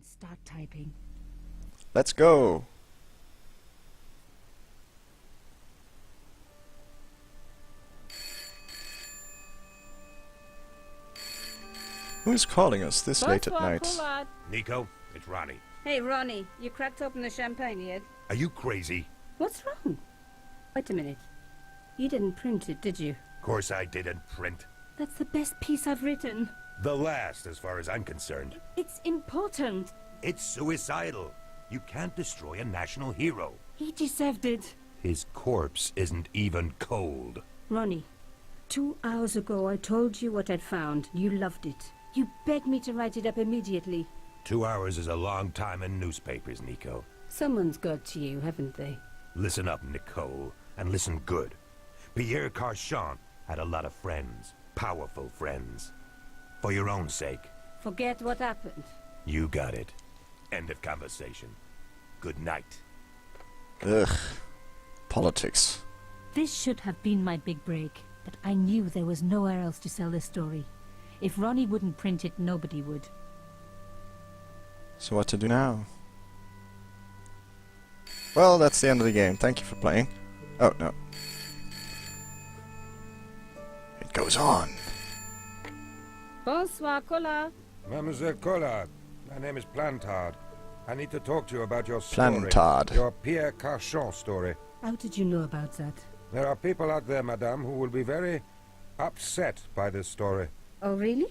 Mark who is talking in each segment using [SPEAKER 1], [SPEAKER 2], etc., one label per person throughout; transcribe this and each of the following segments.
[SPEAKER 1] and start typing.
[SPEAKER 2] Let's go. Who's calling us this late at night?
[SPEAKER 3] Nico, it's Ronnie.
[SPEAKER 4] Hey, Ronnie, you cracked open the champagne yet?
[SPEAKER 3] Are you crazy?
[SPEAKER 4] What's wrong? Wait a minute. You didn't print it, did you?
[SPEAKER 3] Of course I didn't print.
[SPEAKER 4] That's the best piece I've written.
[SPEAKER 3] The last, as far as I'm concerned.
[SPEAKER 4] It's important.
[SPEAKER 3] It's suicidal. You can't destroy a national hero.
[SPEAKER 4] He deserved it.
[SPEAKER 3] His corpse isn't even cold.
[SPEAKER 4] Ronnie, 2 hours ago I told you what I'd found. You loved it. You begged me to write it up immediately.
[SPEAKER 3] 2 hours is a long time in newspapers, Nico.
[SPEAKER 4] Someone's got to you, haven't they?
[SPEAKER 3] Listen up, Nicole, and listen good. Pierre Carchon had a lot of friends. Powerful friends. For your own sake.
[SPEAKER 4] Forget what happened.
[SPEAKER 3] You got it. End of conversation. Good night.
[SPEAKER 2] Ugh. Politics.
[SPEAKER 1] This should have been my big break, but I knew there was nowhere else to sell this story. If Ronnie wouldn't print it, nobody would.
[SPEAKER 2] So what to do now? Well, that's the end of the game. Thank you for playing. Oh, no. It goes on.
[SPEAKER 4] Bonsoir, Collard.
[SPEAKER 5] Mademoiselle Collard, my name is Plantard. I need to talk to you about your story.
[SPEAKER 2] Plantard.
[SPEAKER 5] Your Pierre Carchon story.
[SPEAKER 4] How did you know about that?
[SPEAKER 5] There are people out there, madame, who will be very upset by this story.
[SPEAKER 4] Oh, really?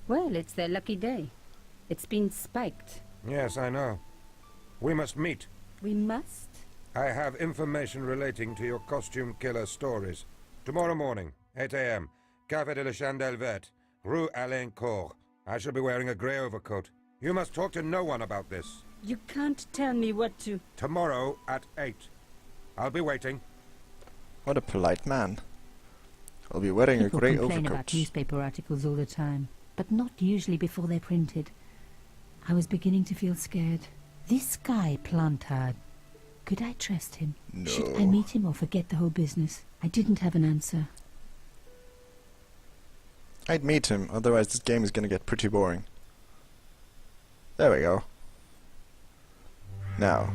[SPEAKER 4] Well, it's their lucky day. It's been spiked.
[SPEAKER 5] Yes, I know. We must meet.
[SPEAKER 4] We must?
[SPEAKER 5] I have information relating to your costume killer stories. Tomorrow morning, 8 a.m., Café de la Chandelle Verte, Rue Alain Court. I shall be wearing a grey overcoat. You must talk to no one about this.
[SPEAKER 4] You can't tell me what to...
[SPEAKER 5] Tomorrow at 8. I'll be waiting.
[SPEAKER 2] What a polite man. I'll be wearing
[SPEAKER 1] People
[SPEAKER 2] a grey
[SPEAKER 1] complain
[SPEAKER 2] overcoat.
[SPEAKER 1] about newspaper articles all the time, but not usually before they're printed. I was beginning to feel scared. This guy, Plantard, could I trust him?
[SPEAKER 2] No.
[SPEAKER 1] Should I meet him or forget the whole business? I didn't have an answer.
[SPEAKER 2] I'd meet him, otherwise this game is gonna get pretty boring. There we go. Now.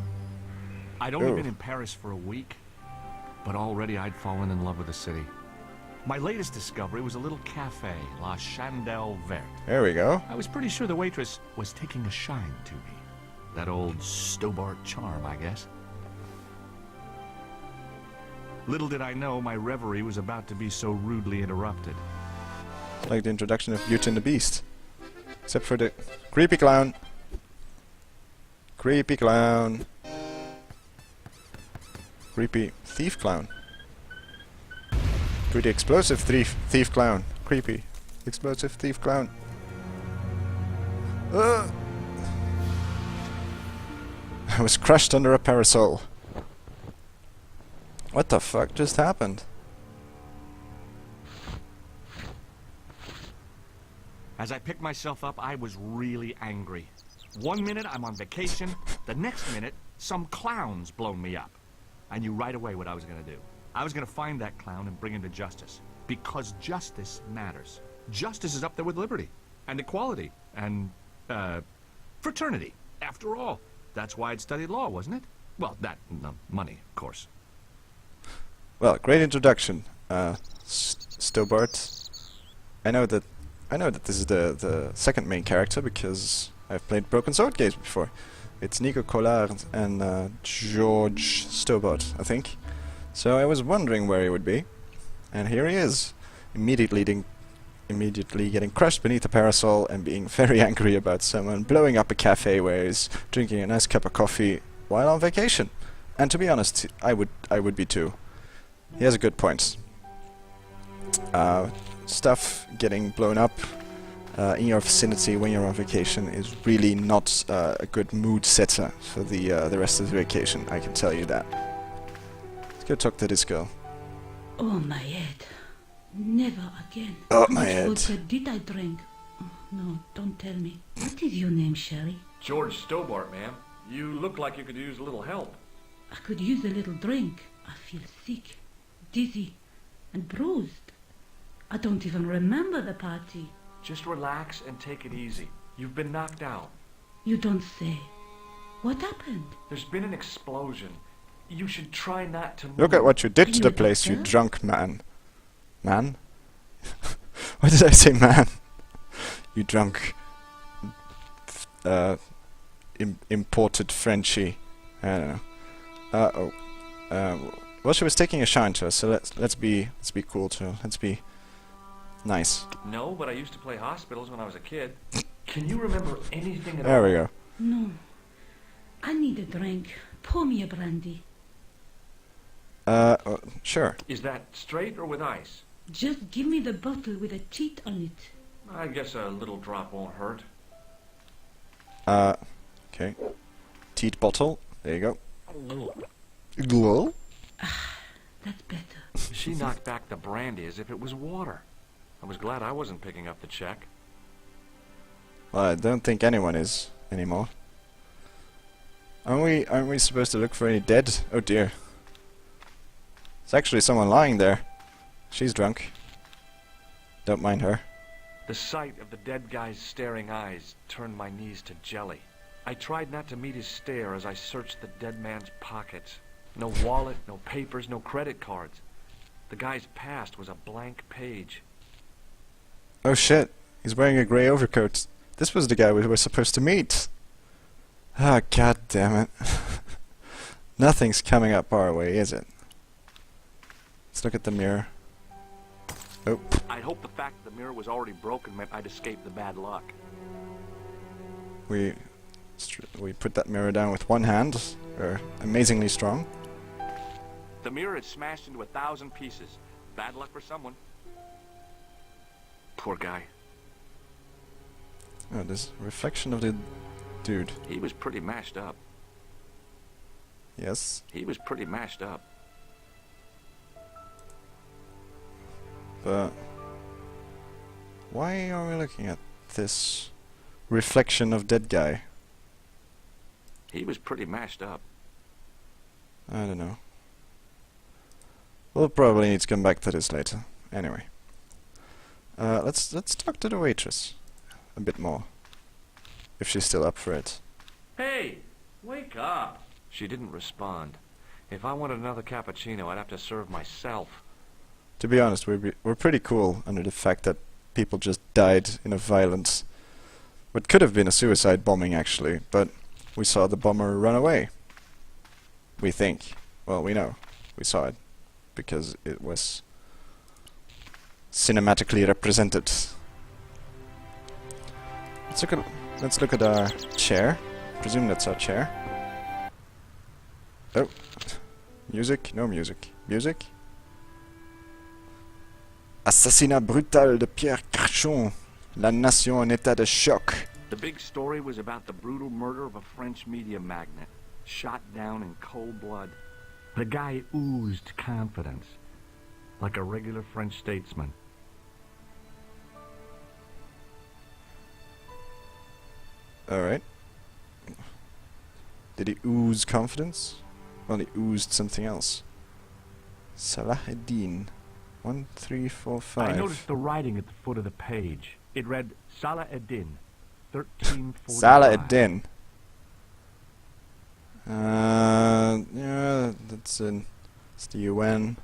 [SPEAKER 6] I'd only been in Paris for a week, but already I'd fallen in love with the city. My latest discovery was a little cafe, La Chandelle Verte.
[SPEAKER 2] There we go.
[SPEAKER 6] I was pretty sure the waitress was taking a shine to me. That old Stobart charm, I guess. Little did I know my reverie was about to be so rudely interrupted.
[SPEAKER 2] Like the introduction of Beauty and the Beast. Except for the creepy clown. Creepy clown. Creepy thief clown. Pretty explosive thief clown. Creepy. Explosive thief clown. I was crushed under a parasol. What the fuck just happened?
[SPEAKER 6] As I picked myself up, I was really angry. 1 minute I'm on vacation, the next minute some clown's blown me up. I knew right away what I was going to do. I was going to find that clown and bring him to justice. Because justice matters. Justice is up there with liberty. And equality. And, fraternity. After all, that's why I'd studied law, wasn't it? Well, that, money, of course.
[SPEAKER 2] Well, great introduction, Stobart. I know that this is the second main character because I've played Broken Sword games before. It's Nico Collard and George Stobart, I think. So I was wondering where he would be, and here he is, immediately getting crushed beneath a parasol and being very angry about someone blowing up a cafe where he's drinking a nice cup of coffee while on vacation. And to be honest, I would be too. He has a good point. Stuff getting blown up in your vicinity when you're on vacation is really not a good mood setter for the rest of the vacation, I can tell you that. Let's go talk to this girl.
[SPEAKER 7] Oh, my head. Never again.
[SPEAKER 2] Oh, my
[SPEAKER 7] What
[SPEAKER 2] head.
[SPEAKER 7] vodka did I drink? Oh, no, don't tell me. What is your name, Sherry?
[SPEAKER 8] George Stobart, ma'am. You look like you could use a little help.
[SPEAKER 7] I could use a little drink. I feel sick, dizzy, and bruised. I don't even remember the party.
[SPEAKER 8] Just relax and take it easy. You've been knocked out.
[SPEAKER 7] You don't say. What happened?
[SPEAKER 8] There's been an explosion. You should try not to move.
[SPEAKER 2] Look at what you did
[SPEAKER 7] Are
[SPEAKER 2] to
[SPEAKER 7] you
[SPEAKER 2] the
[SPEAKER 7] a
[SPEAKER 2] place, you
[SPEAKER 7] doctor?
[SPEAKER 2] drunk man. Man? Why did I say man? You drunk... imported Frenchie. I don't know. Well, she was taking a shine to us, so let's be cool to her. Let's be nice.
[SPEAKER 8] No, but I used to play hospitals when I was a kid. Can you remember anything at
[SPEAKER 2] There
[SPEAKER 8] all?
[SPEAKER 2] we go.
[SPEAKER 7] No. I need a drink. Pour me a brandy.
[SPEAKER 2] Sure.
[SPEAKER 8] Is that straight or with ice?
[SPEAKER 7] Just give me the bottle with a teat on it.
[SPEAKER 8] I guess a little drop won't hurt.
[SPEAKER 2] Okay. Teat bottle. There you go. Glow?
[SPEAKER 7] That's better.
[SPEAKER 8] She knocked back the brandy as if it was water. I was glad I wasn't picking up the check.
[SPEAKER 2] Well, I don't think anyone is anymore. Aren't we supposed to look for any dead? Oh dear. There's actually someone lying there. She's drunk. Don't mind her.
[SPEAKER 8] The sight of the dead guy's staring eyes turned my knees to jelly. I tried not to meet his stare as I searched the dead man's pockets. No wallet, no papers, no credit cards. The guy's past was a blank page.
[SPEAKER 2] Oh shit. He's wearing a grey overcoat. This was the guy we were supposed to meet. Ah, god damn it. Nothing's coming up our way, is it? Let's look at the mirror. Oh.
[SPEAKER 8] I'd hoped the fact that the mirror was already broken meant I'd escape the bad luck.
[SPEAKER 2] We put that mirror down with one hand. We're amazingly strong.
[SPEAKER 8] The mirror had smashed into 1,000 pieces. Bad luck for someone. Poor guy.
[SPEAKER 2] Oh, this reflection of the dude.
[SPEAKER 8] He was pretty mashed up.
[SPEAKER 2] Yes.
[SPEAKER 8] He was pretty mashed up.
[SPEAKER 2] But why are we looking at this reflection of dead guy?
[SPEAKER 8] He was pretty mashed up.
[SPEAKER 2] I don't know. We'll probably need to come back to this later. Anyway. Let's talk to the waitress a bit more. If she's still up for it.
[SPEAKER 8] Hey, wake up. She didn't respond. If I wanted another cappuccino, I'd have to serve myself.
[SPEAKER 2] To be honest, we're pretty cool under the fact that people just died in a violent... what could have been a suicide bombing actually, but we saw the bomber run away. We think. Well, we know. We saw it. Because it was cinematically represented. Let's look at our chair. Presume that's our chair. Oh. Music? No music. Music? Assassinat brutal de Pierre Crachon. La nation en état de choc.
[SPEAKER 8] The big story was about the brutal murder of a French media magnate, shot down in cold blood. The guy oozed confidence, like a regular French statesman.
[SPEAKER 2] Alright. Did he ooze confidence? Well, he oozed something else. Salah ad-Din. 1, 3, 4, 5.
[SPEAKER 8] I noticed the writing at the foot of the page. It read Salah ad-Din, 1345.
[SPEAKER 2] Salah ad-Din. Yeah, it's the UN.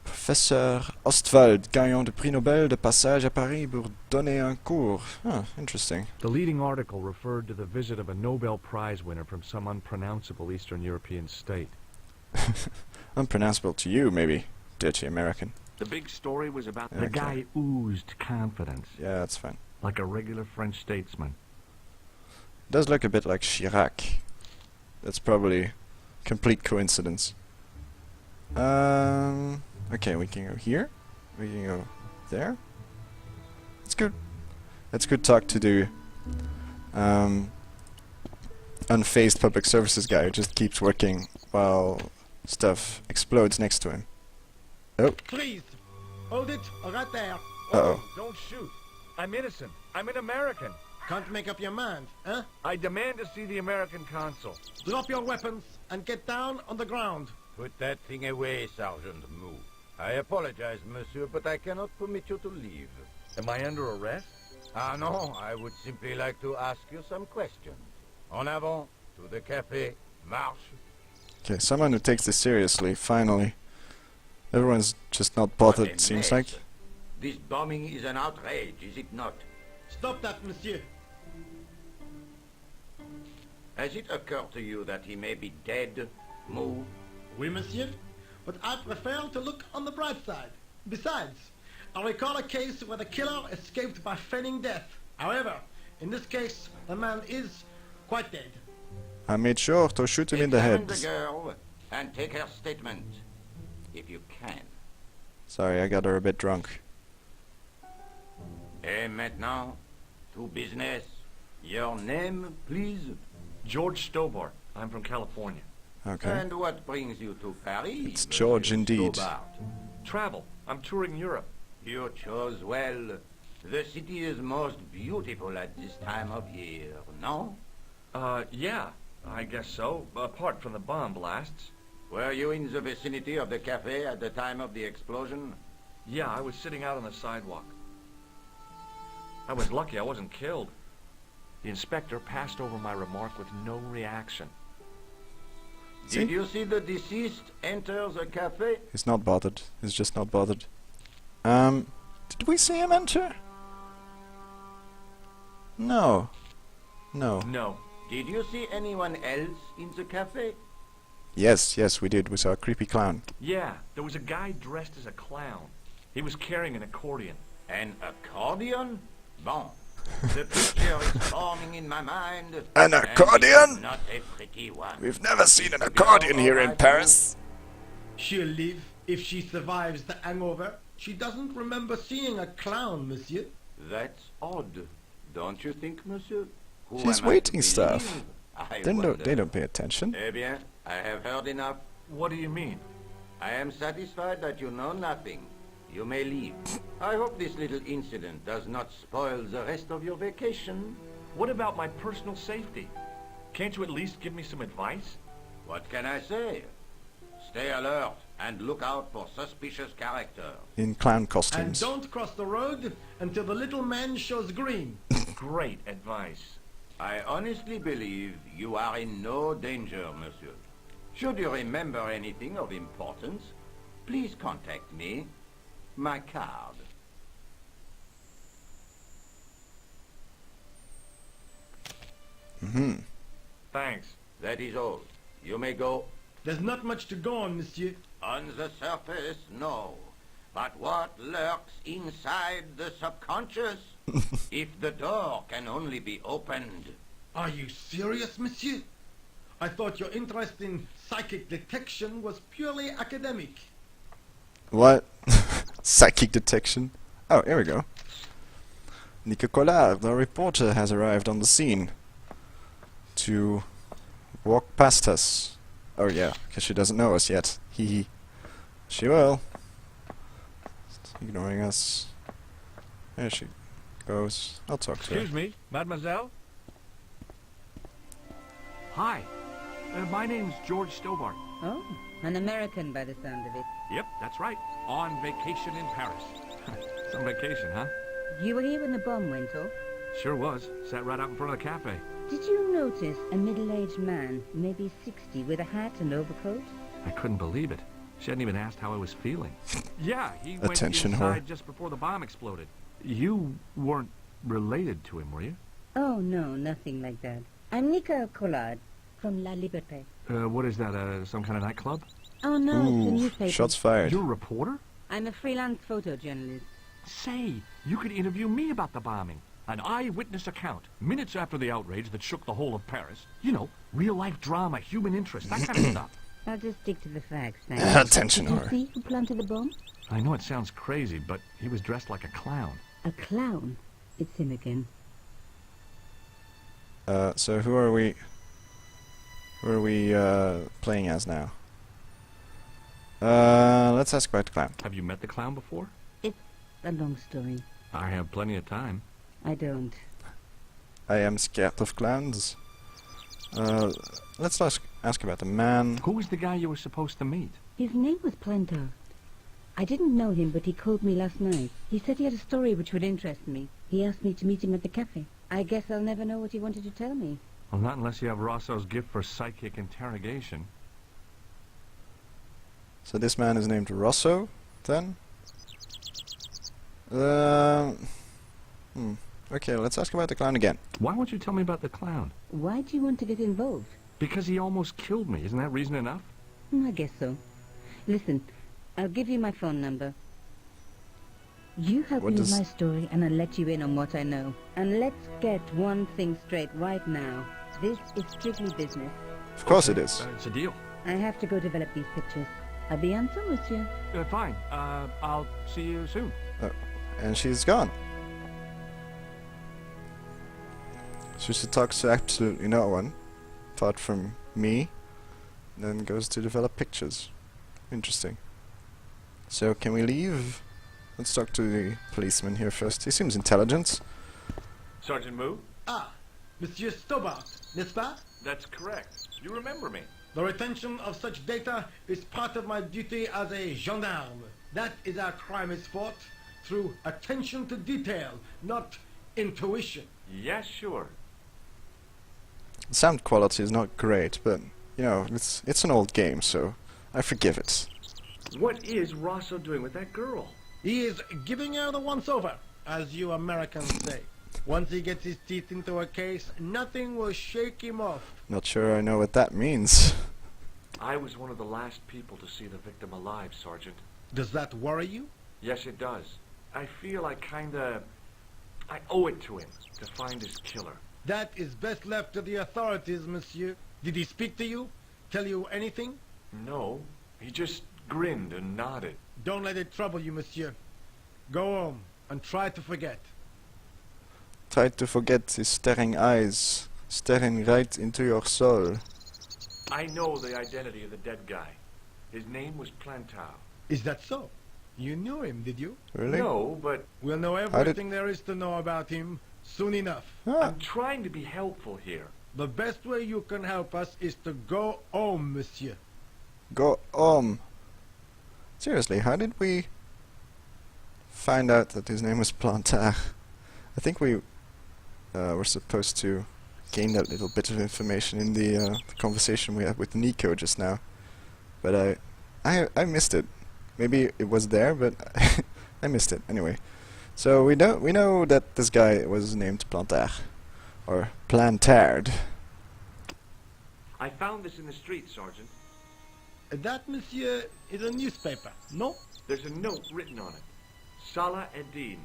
[SPEAKER 2] Professeur Ostwald, gagnant de prix Nobel de passage à Paris pour donner un cours. Huh, interesting.
[SPEAKER 6] The leading article referred to the visit of a Nobel Prize winner from some unpronounceable Eastern European state.
[SPEAKER 2] Unpronounceable to you, maybe, dirty American.
[SPEAKER 8] The big story was about
[SPEAKER 2] Okay.
[SPEAKER 8] the guy oozed confidence,
[SPEAKER 2] Yeah, that's fine.
[SPEAKER 8] like a regular French statesman.
[SPEAKER 2] Does look a bit like Chirac. That's probably complete coincidence. Okay, we can go here. We can go there. It's good. It's good talk to do. Unfazed public services guy who just keeps working while stuff explodes next to him. Oh.
[SPEAKER 9] Please, hold it right there.
[SPEAKER 2] Uh-oh.
[SPEAKER 6] Don't shoot. I'm innocent. I'm an American.
[SPEAKER 9] Can't make up your mind, huh?
[SPEAKER 6] I demand to see the American consul.
[SPEAKER 9] Drop your weapons and get down on the ground.
[SPEAKER 10] Put that thing away, Sergeant Mou. I apologize, monsieur, but I cannot permit you to leave.
[SPEAKER 8] Am I under arrest?
[SPEAKER 10] Ah non, I would simply like to ask you some questions. En avant, to the café, marche.
[SPEAKER 2] Okay, someone who takes this seriously, finally. Everyone's just not bothered, it seems like.
[SPEAKER 10] This bombing is an outrage, is it not?
[SPEAKER 9] Stop that, monsieur.
[SPEAKER 10] Has it occurred to you that he may be dead, moved?
[SPEAKER 9] Oui, monsieur. But I prefer to look on the bright side. Besides, I recall a case where the killer escaped by feigning death. However, in this case, the man is quite dead.
[SPEAKER 2] I made sure to shoot him in the head.
[SPEAKER 10] Examine the girl and take her statement, if you can.
[SPEAKER 2] Sorry, I got her a bit drunk.
[SPEAKER 10] Et maintenant, to business. Your name, please?
[SPEAKER 8] George Stobart. I'm from California.
[SPEAKER 2] Okay.
[SPEAKER 10] And what brings you to Paris?
[SPEAKER 2] It's George indeed.
[SPEAKER 10] Stobart?
[SPEAKER 8] Travel. I'm touring Europe.
[SPEAKER 10] You chose well. The city is most beautiful at this time of year, no?
[SPEAKER 8] Yeah, I guess so. Apart from the bomb blasts.
[SPEAKER 10] Were you in the vicinity of the cafe at the time of the explosion?
[SPEAKER 8] Yeah, I was sitting out on the sidewalk. I was lucky I wasn't killed. The inspector passed over my remark with no reaction.
[SPEAKER 10] Did you see the deceased enter the cafe?
[SPEAKER 2] He's not bothered. He's just not bothered. Did we see him enter? No. No.
[SPEAKER 8] No.
[SPEAKER 10] Did you see anyone else in the cafe?
[SPEAKER 2] Yes, we did. We saw a creepy clown.
[SPEAKER 8] Yeah, there was a guy dressed as a clown. He was carrying an accordion.
[SPEAKER 10] An accordion? Bon. The picture is forming in my mind.
[SPEAKER 2] An accordion?
[SPEAKER 10] Not a pretty one.
[SPEAKER 2] We've never seen an accordion here in Paris.
[SPEAKER 9] She'll live if she survives the hangover. She doesn't remember seeing a clown, monsieur.
[SPEAKER 10] That's odd, don't you think, monsieur? Who
[SPEAKER 2] She's
[SPEAKER 10] am I to
[SPEAKER 2] waiting stuff.
[SPEAKER 10] believe? I
[SPEAKER 2] They
[SPEAKER 10] wonder.
[SPEAKER 2] don't pay attention.
[SPEAKER 10] Eh bien, I have heard enough.
[SPEAKER 8] What do you mean?
[SPEAKER 10] I am satisfied that you know nothing. You may leave. I hope this little incident does not spoil the rest of your vacation.
[SPEAKER 8] What about my personal safety? Can't you at least give me some advice?
[SPEAKER 10] What can I say? Stay alert and look out for suspicious characters.
[SPEAKER 2] In clown
[SPEAKER 9] And
[SPEAKER 2] costumes.
[SPEAKER 9] don't cross the road until the little man shows green.
[SPEAKER 8] Great advice.
[SPEAKER 10] I honestly believe you are in no danger, monsieur. Should you remember anything of importance, please contact me. My card.
[SPEAKER 8] Thanks.
[SPEAKER 10] That is all. You may go.
[SPEAKER 9] There's not much to go on, monsieur.
[SPEAKER 10] On the surface, no. But what lurks inside the subconscious? If the door can only be opened.
[SPEAKER 9] Are you serious, monsieur? I thought your interest in psychic detection was purely academic.
[SPEAKER 2] What? Psychic detection? Oh, here we go. Nico Collard, the reporter, has arrived on the scene to walk past us. Oh yeah, because she doesn't know us yet. Hee. She will. Just ignoring us. There she goes. I'll talk to her.
[SPEAKER 6] Excuse me, mademoiselle?
[SPEAKER 8] Hi. My name's George Stobart.
[SPEAKER 4] Oh, an American by the sound of it.
[SPEAKER 8] Yep, that's right. On vacation in Paris. Some vacation, huh?
[SPEAKER 4] You were here when the bomb went off?
[SPEAKER 8] Sure was. Sat right out in front of the cafe.
[SPEAKER 4] Did you notice a middle-aged man, maybe 60, with a hat and overcoat?
[SPEAKER 8] I couldn't believe it. She hadn't even asked how I was feeling. Yeah, he went
[SPEAKER 2] Attention
[SPEAKER 8] inside
[SPEAKER 2] whore.
[SPEAKER 8] just before the bomb exploded. You weren't related to him, were you?
[SPEAKER 4] Oh, no, nothing like that. I'm Nica Collard from La Liberté.
[SPEAKER 8] What is that, some kind of nightclub?
[SPEAKER 4] Oh, no, it's a
[SPEAKER 2] Ooh,
[SPEAKER 4] newspaper.
[SPEAKER 2] shots fired.
[SPEAKER 8] You're a reporter?
[SPEAKER 4] I'm a freelance photojournalist.
[SPEAKER 8] Say, you could interview me about the bombing. An eyewitness account, minutes after the outrage that shook the whole of Paris. You know, real-life drama, human interest, that kind of stuff.
[SPEAKER 4] I'll just stick to the facts, thanks.
[SPEAKER 2] Attention
[SPEAKER 4] Did you
[SPEAKER 2] whore.
[SPEAKER 4] see who planted the bomb?
[SPEAKER 8] I know it sounds crazy, but he was dressed like a clown.
[SPEAKER 4] A clown. It's him again.
[SPEAKER 2] So who are we playing as now? Let's ask about the clown.
[SPEAKER 8] Have you met the clown before?
[SPEAKER 4] It's a long story.
[SPEAKER 8] I have plenty of time.
[SPEAKER 4] I don't.
[SPEAKER 2] I am scared of clowns. Let's ask about the man.
[SPEAKER 8] Who was the guy you were supposed to meet?
[SPEAKER 4] His name was Planter. I didn't know him, but he called me last night. He said he had a story which would interest me. He asked me to meet him at the cafe. I guess I'll never know what he wanted to tell me.
[SPEAKER 8] Well, not unless you have Rosso's gift for psychic interrogation.
[SPEAKER 2] So this man is named Rosso, then? Okay, let's ask about the clown again.
[SPEAKER 8] Why won't you tell me about the clown?
[SPEAKER 4] Why do you want to get involved?
[SPEAKER 8] Because he almost killed me. Isn't that reason enough?
[SPEAKER 4] I guess so. Listen, I'll give you my phone number. You help me with my story and I'll let you in on what I know. And let's get one thing straight right now. This is strictly business.
[SPEAKER 2] Of course it is.
[SPEAKER 8] It's a deal.
[SPEAKER 4] I have to go develop these pictures. À bientôt, monsieur.
[SPEAKER 8] Fine. I'll see you soon.
[SPEAKER 2] And she's gone. So she talks to absolutely no one, apart from me, and then goes to develop pictures. Interesting. So can we leave? Let's talk to the policeman here first. He seems intelligent.
[SPEAKER 8] Sergeant Moo?
[SPEAKER 9] Ah, Monsieur Stobart, n'est-ce pas?
[SPEAKER 8] That's correct. You remember me.
[SPEAKER 9] The retention of such data is part of my duty as a gendarme. That is how crime is fought, through attention to detail, not intuition.
[SPEAKER 8] Yes, sure.
[SPEAKER 2] Sound quality is not great, but, you know, it's an old game, so I forgive it.
[SPEAKER 8] What is Rosso doing with that girl?
[SPEAKER 9] He is giving her the once-over, as you Americans say. Once he gets his teeth into a case, nothing will shake him off.
[SPEAKER 2] Not sure I know what that means.
[SPEAKER 8] I was one of the last people to see the victim alive, Sergeant.
[SPEAKER 9] Does that worry you?
[SPEAKER 8] Yes, it does. I feel I owe it to him to find his killer.
[SPEAKER 9] That is best left to the authorities, monsieur. Did he speak to you? Tell you anything?
[SPEAKER 8] No, he just grinned and nodded.
[SPEAKER 9] Don't let it trouble you, monsieur. Go home and try to forget.
[SPEAKER 2] Try to forget his staring eyes, staring right into your soul.
[SPEAKER 8] I know the identity of the dead guy. His name was Plantau.
[SPEAKER 9] Is that so? You knew him, did you?
[SPEAKER 2] Really?
[SPEAKER 8] No, but
[SPEAKER 9] We'll know everything there is to know about him soon enough.
[SPEAKER 8] I'm trying to be helpful here.
[SPEAKER 9] The best way you can help us is to go home, monsieur.
[SPEAKER 2] Go home. Seriously, how did we find out that his name was Plantard? I think we were supposed to gain that little bit of information in the conversation we had with Nico just now, but I missed it. Maybe it was there, but I missed it anyway. So we know that this guy was named Plantard, or Plantard.
[SPEAKER 8] I found this in the street, Sergeant.
[SPEAKER 9] That, monsieur, is a newspaper, no?
[SPEAKER 8] There's a note written on it. Salah Eddin,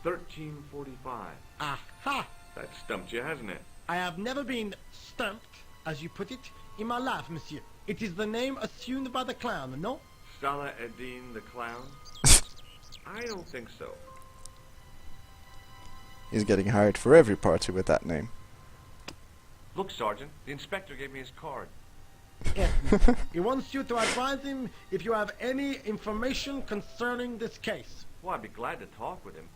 [SPEAKER 8] 1345.
[SPEAKER 9] Aha!
[SPEAKER 8] That stumped you, hasn't it?
[SPEAKER 9] I have never been stumped, as you put it, in my life, monsieur. It is the name assumed by the clown, no?
[SPEAKER 8] Salah Eddin the clown? I don't think so.
[SPEAKER 2] He's getting hired for every party with that name.
[SPEAKER 8] Look, Sergeant, the inspector gave me his card.
[SPEAKER 9] Yes, he wants you to advise him if you have any information concerning this case.
[SPEAKER 8] Well, I'd be glad to talk with him,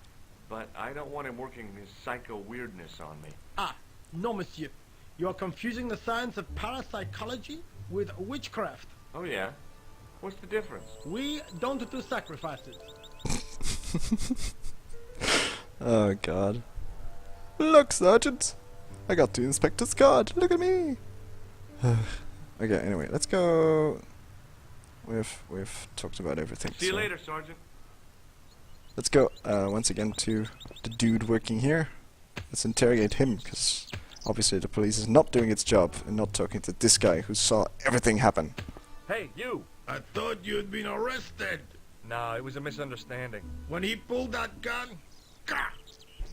[SPEAKER 8] but I don't want him working his psycho weirdness on me.
[SPEAKER 9] Ah, no, monsieur. You are confusing the science of parapsychology with witchcraft.
[SPEAKER 8] Oh, yeah? What's the difference?
[SPEAKER 9] We don't do sacrifices.
[SPEAKER 2] Oh god. Look, Sergeant! I got the inspector's card. Look at me! Okay, anyway, let's go. We've talked about everything.
[SPEAKER 8] See you
[SPEAKER 2] so
[SPEAKER 8] later, Sergeant.
[SPEAKER 2] let's go once again to the dude working here. Let's interrogate him, because obviously the police is not doing its job and not talking to this guy who saw everything happen.
[SPEAKER 8] Hey, you!
[SPEAKER 5] I thought you'd been arrested.
[SPEAKER 8] No, it was a misunderstanding.
[SPEAKER 5] When he pulled that gun,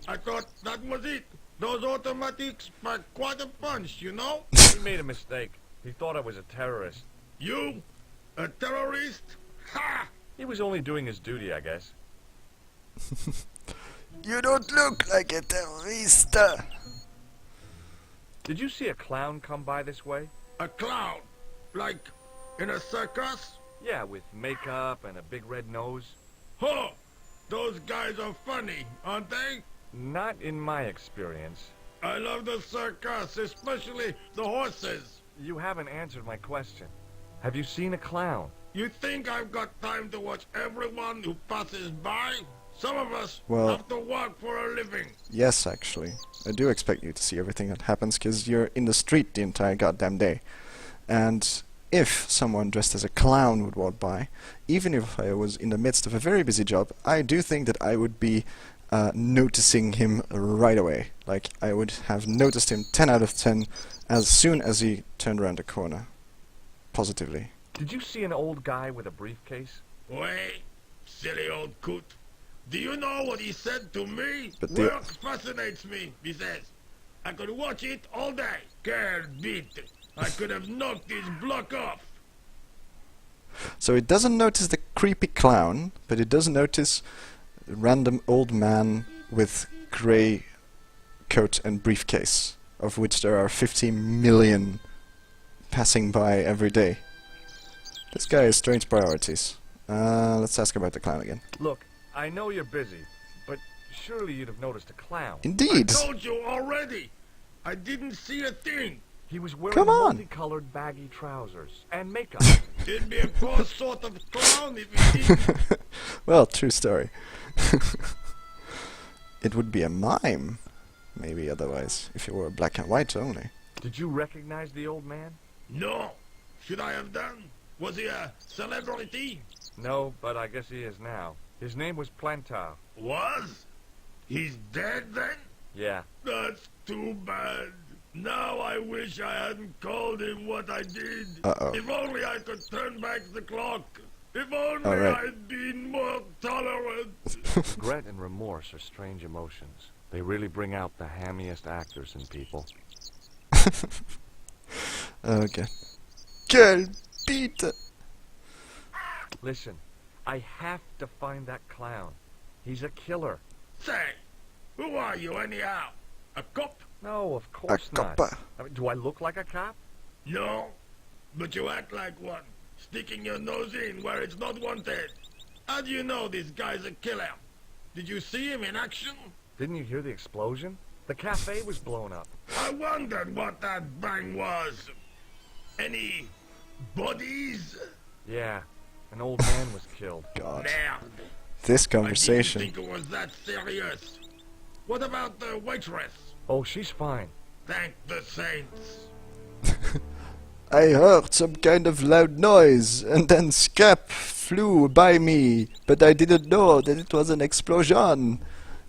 [SPEAKER 5] I thought that was it. Those automatics pack quite a punch, you know?
[SPEAKER 8] He made a mistake. He thought I was a terrorist.
[SPEAKER 5] You? A terrorist? Ha!
[SPEAKER 8] He was only doing his duty, I guess.
[SPEAKER 2] You don't look like a terrorist!
[SPEAKER 8] Did you see a clown come by this way?
[SPEAKER 5] A clown? Like in a circus?
[SPEAKER 8] Yeah, with makeup and a big red nose.
[SPEAKER 5] Huh! Those guys are funny, aren't they?
[SPEAKER 8] Not in my experience.
[SPEAKER 5] I love the circus, especially the horses.
[SPEAKER 8] You haven't answered my question. Have you seen a clown?
[SPEAKER 5] You think I've got time to watch everyone who passes by?
[SPEAKER 11] Some of us
[SPEAKER 2] Well,
[SPEAKER 11] have to work for a living.
[SPEAKER 2] yes, actually. I do expect you to see everything that happens, because you're in the street the entire goddamn day. And if someone dressed as a clown would walk by, even if I was in the midst of a very busy job, I do think that I would be noticing him right away. Like, I would have noticed him 10 out of 10 as soon as he turned around the corner. Positively.
[SPEAKER 8] Did you see an old guy with a briefcase?
[SPEAKER 11] Wait, silly old coot. Do you know what he said to me?
[SPEAKER 2] But
[SPEAKER 11] Work fascinates me, he says. I could watch it all day. Can't beat it. I could have knocked his block off.
[SPEAKER 2] So it doesn't notice the creepy clown, but it does notice a random old man with grey coat and briefcase, of which there are 50 million passing by every day. This guy has strange priorities. Let's ask about the clown again.
[SPEAKER 8] Look, I know you're busy, but surely you'd have noticed a clown.
[SPEAKER 2] Indeed!
[SPEAKER 11] I told you already. I didn't see a thing.
[SPEAKER 8] He was wearing
[SPEAKER 2] Come on.
[SPEAKER 8] multicolored baggy trousers and makeup.
[SPEAKER 11] It'd be a poor sort of clown if he didn't.
[SPEAKER 2] Well, true story. It would be a mime, maybe otherwise, if you were black and white only.
[SPEAKER 8] Did you recognize the old man?
[SPEAKER 11] No. Should I have done? Was he a celebrity?
[SPEAKER 8] No, but I guess he is now. His name was Plantar.
[SPEAKER 11] Was? He's dead then?
[SPEAKER 8] Yeah.
[SPEAKER 11] That's too bad. Now I wish I hadn't called him what I did.
[SPEAKER 2] Uh-oh.
[SPEAKER 11] If only I could turn back the clock. If only
[SPEAKER 2] Alright.
[SPEAKER 11] I'd been more tolerant.
[SPEAKER 8] Regret and remorse are strange emotions. They really bring out the hammiest actors in people.
[SPEAKER 2] Okay. Quelle bite!
[SPEAKER 8] Listen, I have to find that clown. He's a killer.
[SPEAKER 11] Say, who are you anyhow? A cop?
[SPEAKER 8] No, of course not.
[SPEAKER 2] copper.
[SPEAKER 8] I mean, do I look like a cop?
[SPEAKER 11] No, but you act like one. Sticking your nose in where it's not wanted. How do you know this guy's a killer? Did you see him in action?
[SPEAKER 8] Didn't you hear the explosion? The cafe was blown up.
[SPEAKER 11] I wondered what that bang was. Any bodies?
[SPEAKER 8] Yeah, an old man was killed.
[SPEAKER 2] God.
[SPEAKER 11] Merde.
[SPEAKER 2] This
[SPEAKER 11] I
[SPEAKER 2] conversation.
[SPEAKER 11] didn't think it was that serious. What about the waitress?
[SPEAKER 8] Oh, she's fine.
[SPEAKER 11] Thank the saints.
[SPEAKER 2] I heard some kind of loud noise, and then scrap flew by me, but I didn't know that it was an explosion.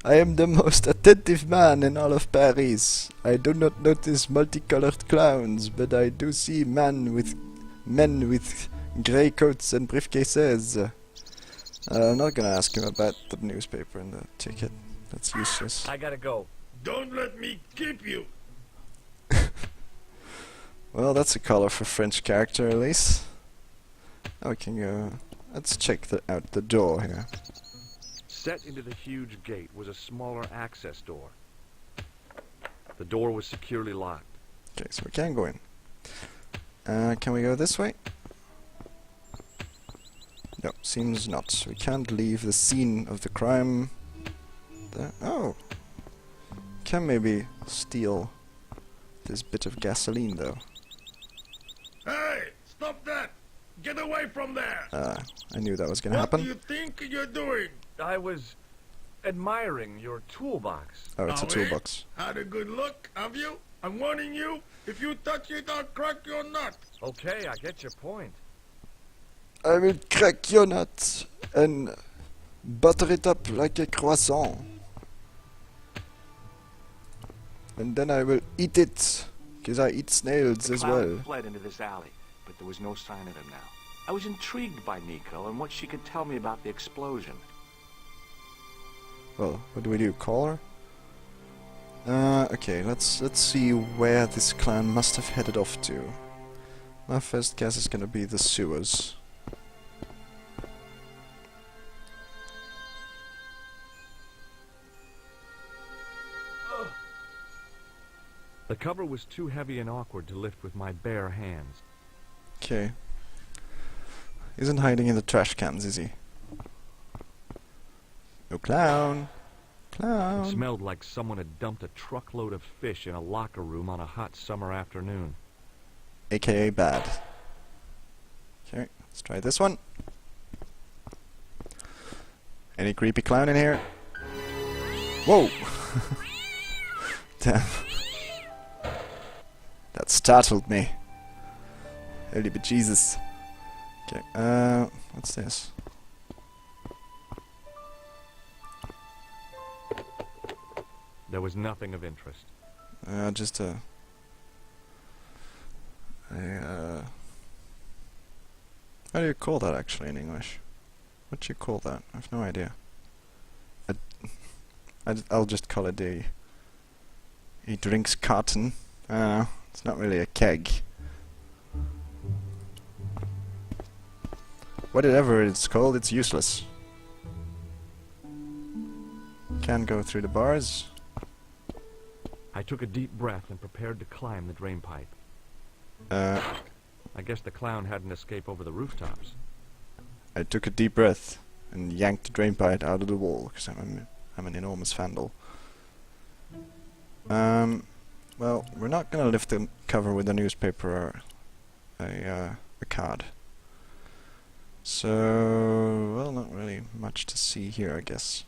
[SPEAKER 2] I am the most attentive man in all of Paris. I do not notice multicolored clowns, but I do see men with grey coats and briefcases. I'm not gonna ask him about the newspaper and the ticket. That's useless.
[SPEAKER 8] I gotta go.
[SPEAKER 11] Don't let me keep you.
[SPEAKER 2] Well, that's a colorful French character, at least. Now we can go. Let's check out the door here.
[SPEAKER 8] Set into the huge gate was a smaller access door. The door was securely locked.
[SPEAKER 2] Okay, so we can go in. Can we go this way? No, seems not. We can't leave the scene of the crime. Oh! Can maybe steal this bit of gasoline, though.
[SPEAKER 11] Hey, stop that! Get away from there!
[SPEAKER 2] I knew that was gonna
[SPEAKER 11] What do
[SPEAKER 2] happen.
[SPEAKER 11] you think you're doing?
[SPEAKER 8] I was admiring your toolbox.
[SPEAKER 2] Oh, it's a
[SPEAKER 11] Oh, eh?
[SPEAKER 2] toolbox.
[SPEAKER 11] Had a good look, have you? I'm warning you, if you touch it, I'll crack your nut.
[SPEAKER 8] Okay, I get your point.
[SPEAKER 2] I will crack your nut and butter it up like a croissant. And then I will eat it, because I eat snails as
[SPEAKER 6] Clown
[SPEAKER 2] well.
[SPEAKER 6] fled into this alley, but there was no sign of him now. I was intrigued by Nico and what she could tell me about the explosion.
[SPEAKER 2] Well, what do we do? Call her? Okay, let's see where this clown must have headed off to. My first guess is gonna be the sewers.
[SPEAKER 8] The cover was too heavy and awkward to lift with my bare hands.
[SPEAKER 2] Okay. Isn't hiding in the trash cans, is he? No clown!
[SPEAKER 8] It
[SPEAKER 2] Clown!
[SPEAKER 8] smelled like someone had dumped a truckload of fish in a locker room on a hot summer afternoon.
[SPEAKER 2] AKA bad. Okay, let's try this one. Any creepy clown in here? Whoa! Damn. That startled me. Holy bejesus. Okay, what's this?
[SPEAKER 8] There was nothing of interest.
[SPEAKER 2] Just a how do you call that actually in English? What do you call that? I have no idea. I'll just call it a drinks carton. I don't know. It's not really a keg. Whatever it's called, it's useless. Can't go through the bars.
[SPEAKER 8] I took a deep breath and prepared to climb the drain pipe. I guess the clown had an escape over the rooftops.
[SPEAKER 2] I took a deep breath and yanked the drain pipe out of the wall, because I'm an enormous vandal. Well, we're not gonna lift the cover with a newspaper or a card. So, well, not really much to see here, I guess.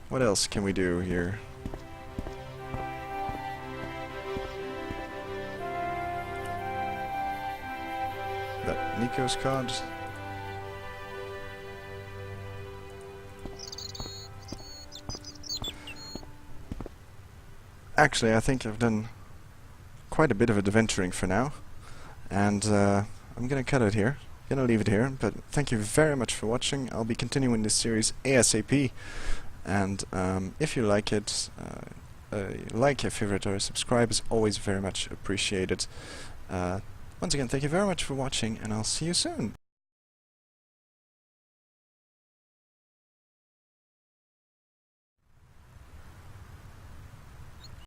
[SPEAKER 2] What else can we do here? That Nico's card. Actually, I think I've done quite a bit of adventuring for now, and I'm gonna cut it here. Gonna leave it here, but thank you very much for watching. I'll be continuing this series ASAP, and if you like it, like, a favorite, or a subscribe is always very much appreciated. Once again, thank you very much for watching, and I'll see you soon.